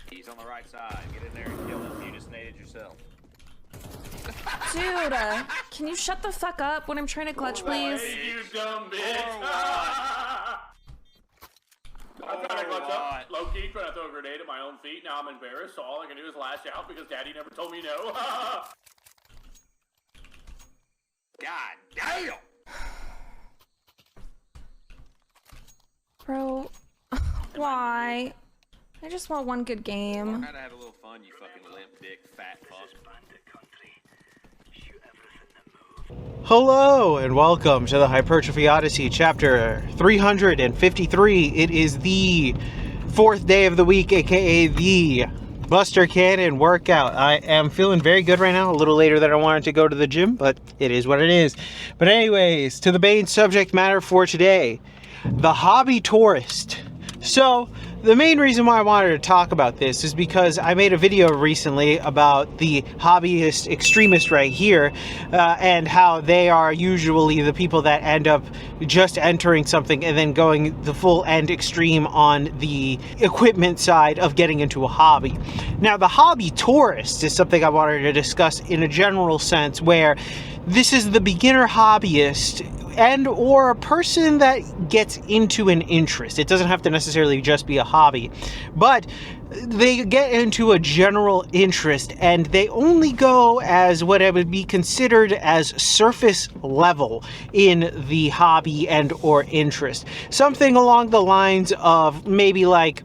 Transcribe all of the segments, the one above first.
He's on the right side. Get in there and kill him. You just naded yourself. Dude, can you shut the fuck up when I'm trying to clutch, please? Hey, you dumb bitch! I'm trying to clutch up. Low-key, trying to throw a grenade at my own feet. Now I'm embarrassed, so all I can do is lash out because Daddy never told me no. God damn! Bro, why? I just want one good game. Learn how to have a little fun, you fucking limp dick fat fuck. Hello and welcome to the Hypertrophy Odyssey chapter 353. It is the fourth day of the week, aka the Buster Cannon workout. I am feeling very good right now, a little later than I wanted to go to the gym, but it is what it is. But anyways, to the main subject matter for today, the hobby tourist. So the main reason why I wanted to talk about this is because I made a video recently about the hobbyist extremist right here, and how they are usually the people that end up just entering something and then going the full end extreme on the equipment side of getting into a hobby. Now, the hobby tourist is something I wanted to discuss in a general sense, where this is the beginner hobbyist and or a person that gets into an interest. It doesn't have to necessarily just be a hobby, but they get into a general interest and they only go as what I would be considered as surface level in the hobby and or interest. Something along the lines of maybe like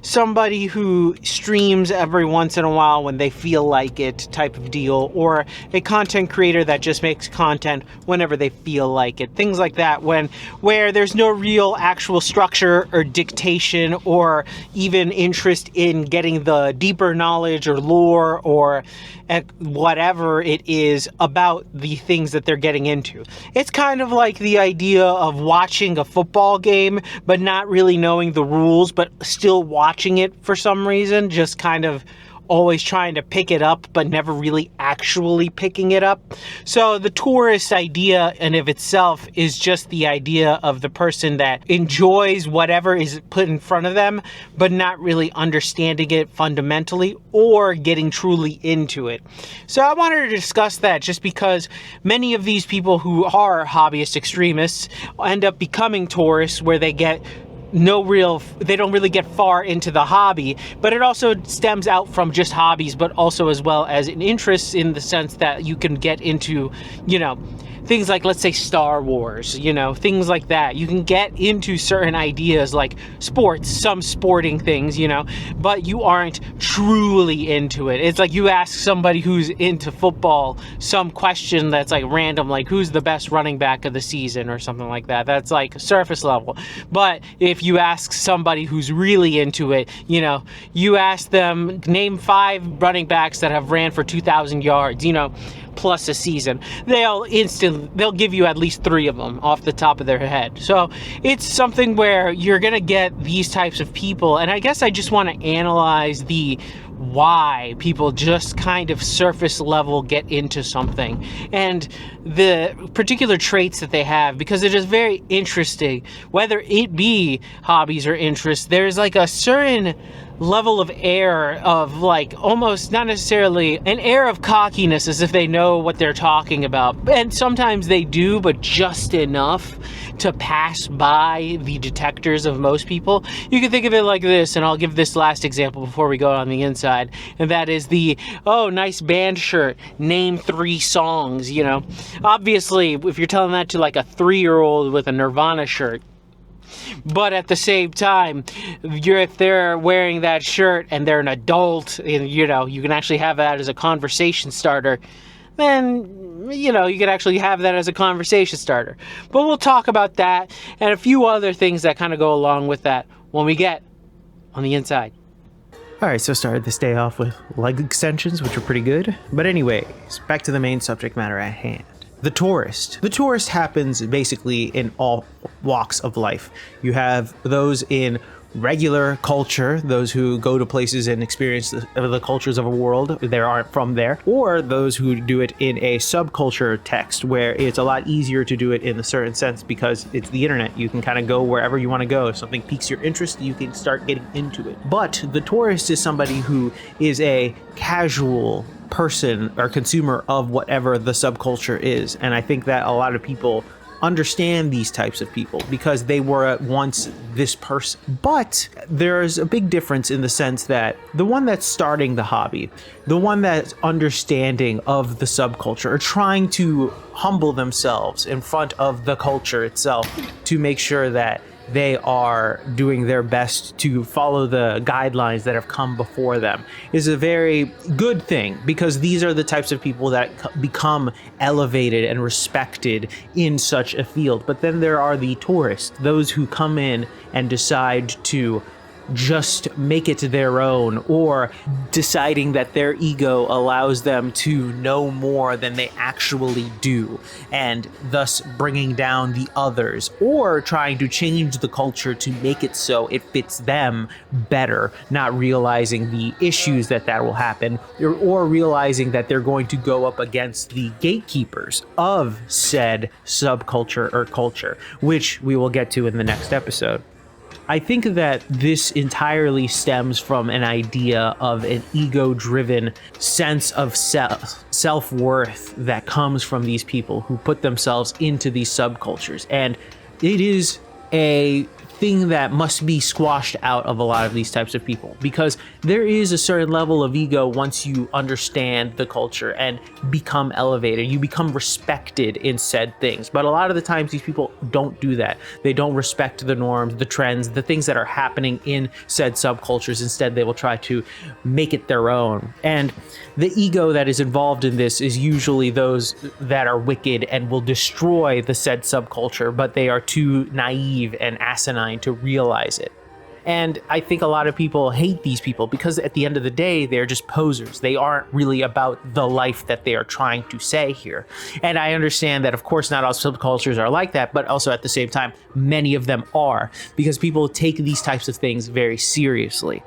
somebody who streams every once in a while when they feel like it type of deal, or a content creator that just makes content whenever they feel like it. Things like that, where there's no real actual structure or dictation or even interest in getting the deeper knowledge or lore or whatever it is about the things that they're getting into. It's kind of like the idea of watching a football game but not really knowing the rules, but still watching it for some reason, just kind of always trying to pick it up but never really actually picking it up. So the tourist idea in of itself is just the idea of the person that enjoys whatever is put in front of them but not really understanding it fundamentally or getting truly into it. So I wanted to discuss that just because many of these people who are hobbyist extremists end up becoming tourists, where they don't really get far into the hobby, but it also stems out from just hobbies, but also as well as an interest in the sense that you can get into, things like, let's say, Star Wars, things like that. You can get into certain ideas like sports, some sporting things, but you aren't truly into it. It's like you ask somebody who's into football some question that's like random, like who's the best running back of the season or something like that. That's like surface level. But if you ask somebody who's really into it, you ask them, name 5 running backs that have ran for 2,000 yards, plus a season, they'll give you at least 3 of them off the top of their head. So it's something where you're gonna get these types of people, and I guess I just want to analyze the why people just kind of surface level get into something and the particular traits that they have, because it is very interesting. Whether it be hobbies or interests, there's like a certain level of air of like almost not necessarily an air of cockiness, as if they know what they're talking about, and sometimes they do, but just enough to pass by the detectors of most people. You can think of it like this, and I'll give this last example before we go on the inside, and that is the, oh, nice band shirt, name 3 songs. Obviously if you're telling that to like a 3-year-old with a Nirvana shirt, but at the same time, if they're wearing that shirt and they're an adult, and you can actually have that as a conversation starter, then you could actually have that as a conversation starter. But we'll talk about that and a few other things that kind of go along with that when we get on the inside. Alright, so started this day off with leg extensions, which are pretty good. But anyways, back to the main subject matter at hand. The tourist. The tourist happens basically in all walks of life. You have those in regular culture, those who go to places and experience the cultures of a world that aren't from there, or those who do it in a subculture text where it's a lot easier to do it in a certain sense because it's the internet. You can kind of go wherever you want to go. If something piques your interest, you can start getting into it. But the tourist is somebody who is a casual person or consumer of whatever the subculture is. And I think that a lot of people understand these types of people because they were at once this person. But there's a big difference in the sense that the one that's starting the hobby, the one that's understanding of the subculture, or trying to humble themselves in front of the culture itself to make sure that they are doing their best to follow the guidelines that have come before them, is a very good thing, because these are the types of people that become elevated and respected in such a field. But then there are the tourists, those who come in and decide to just make it their own, or deciding that their ego allows them to know more than they actually do, and thus bringing down the others, or trying to change the culture to make it so it fits them better, not realizing the issues that will happen, or realizing that they're going to go up against the gatekeepers of said subculture or culture, which we will get to in the next episode. I think that this entirely stems from an idea of an ego-driven sense of self-worth that comes from these people who put themselves into these subcultures. And it is a thing that must be squashed out of a lot of these types of people, because there is a certain level of ego once you understand the culture and become elevated. You become respected in said things. But a lot of the times these people don't do that. They don't respect the norms, the trends, the things that are happening in said subcultures. Instead, they will try to make it their own. And the ego that is involved in this is usually those that are wicked and will destroy the said subculture, but they are too naive and asinine to realize it. And I think a lot of people hate these people because at the end of the day, they're just posers. They aren't really about the life that they are trying to say here. And I understand that, of course, not all subcultures are like that, but also at the same time, many of them are, because people take these types of things very seriously.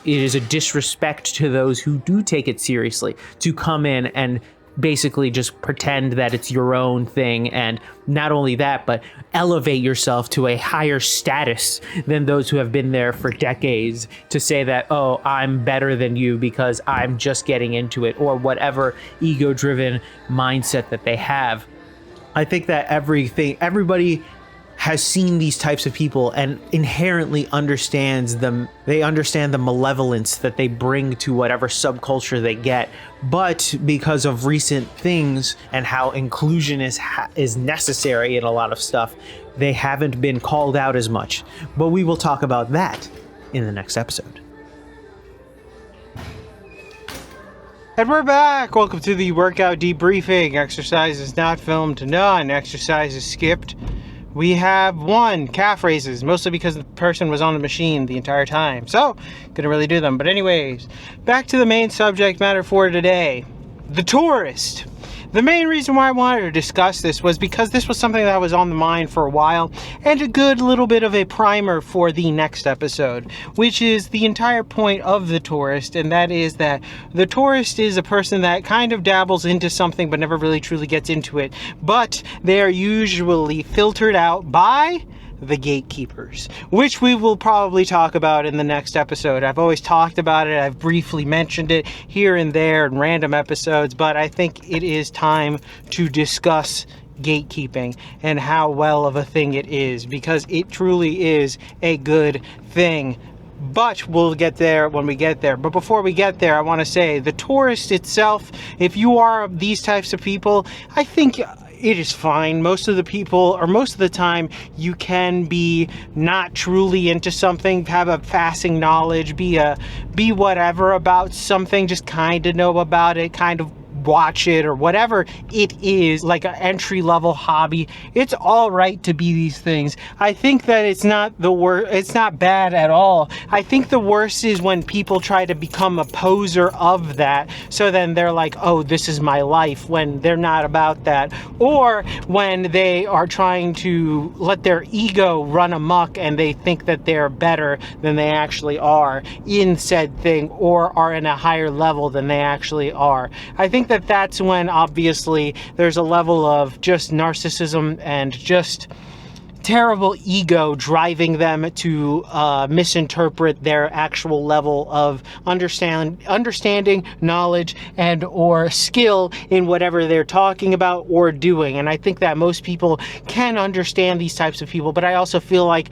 It is a disrespect to those who do take it seriously to come in and basically just pretend that it's your own thing, and not only that, but elevate yourself to a higher status than those who have been there for decades, to say that, oh, I'm better than you because I'm just getting into it, or whatever ego-driven mindset that they have. I think that everybody has seen these types of people and inherently understands them. They understand the malevolence that they bring to whatever subculture they get. But because of recent things and how inclusion is necessary in a lot of stuff, they haven't been called out as much. But we will talk about that in the next episode. And we're back. Welcome to the workout debriefing. Exercise is not filmed, none. Exercise is skipped. We have 1 calf raises, mostly because the person was on the machine the entire time. So, couldn't really do them. But anyways, back to the main subject matter for today. The tourist. The main reason why I wanted to discuss this was because this was something that was on the mind for a while, and a good little bit of a primer for the next episode, which is the entire point of the tourist, and that is that the tourist is a person that kind of dabbles into something but never really truly gets into it, but they are usually filtered out by the gatekeepers, which we will probably talk about in the next episode. I've always talked about it, I've briefly mentioned it here and there in random episodes, but I think it is time to discuss gatekeeping and how well of a thing it is, because it truly is a good thing. But we'll get there when we get there. But before we get there, I want to say the tourist itself, if you are these types of people, I think it is fine. Most of the people, or most of the time, you can be not truly into something, have a passing knowledge, be whatever about something, just kind of know about it, kind of watch it or whatever it is, like an entry-level hobby. It's all right to be these things. I think that it's not the worst, it's not bad at all. I think the worst is when people try to become a poser of that, so then they're like, oh, this is my life, when they're not about that. Or when they are trying to let their ego run amok and they think that they're better than they actually are in said thing, or are in a higher level than they actually are. I think that that's when obviously there's a level of just narcissism and just terrible ego driving them to misinterpret their actual level of understanding, knowledge, and or skill in whatever they're talking about or doing. And I think that most people can understand these types of people, but I also feel like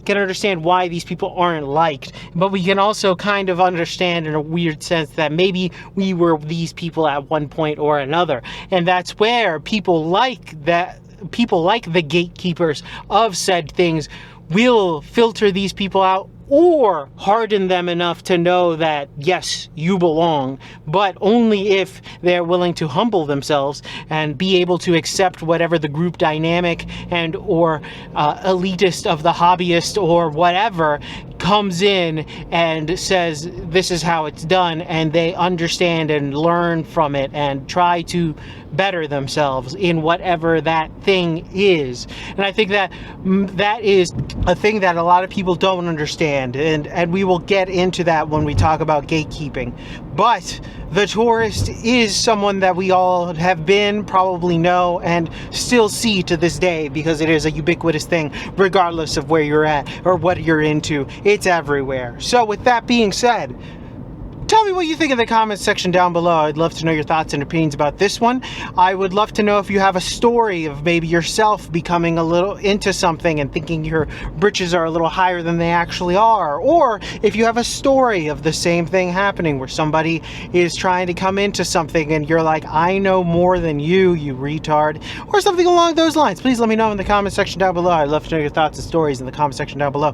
can understand why these people aren't liked, but we can also kind of understand in a weird sense that maybe we were these people at one point or another, and that's where people like the gatekeepers of said things will filter these people out or harden them enough to know that, yes, you belong, but only if they're willing to humble themselves and be able to accept whatever the group dynamic and or elitist of the hobbyist or whatever comes in and says this is how it's done, and they understand and learn from it and try to better themselves in whatever that thing is. And I think that that is a thing that a lot of people don't understand, and we will get into that when we talk about gatekeeping. But the tourist is someone that we all have been, probably know, and still see to this day, because it is a ubiquitous thing regardless of where you're at or what you're into. It's everywhere. So with that being said, tell me what you think in the comments section down below. I'd love to know your thoughts and opinions about this one. I would love to know if you have a story of maybe yourself becoming a little into something and thinking your britches are a little higher than they actually are. Or if you have a story of the same thing happening where somebody is trying to come into something and you're like, I know more than you, you retard. Or something along those lines. Please let me know in the comment section down below. I'd love to know your thoughts and stories in the comment section down below.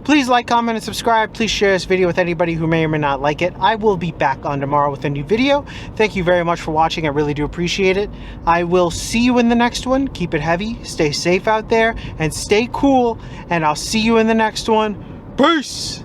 Please like, comment, and subscribe. Please share this video with anybody who may or may not like it. I will be back on tomorrow with a new video. Thank you very much for watching. I really do appreciate it. I will see you in the next one. Keep it heavy, stay safe out there, and stay cool, and I'll see you in the next one. Peace!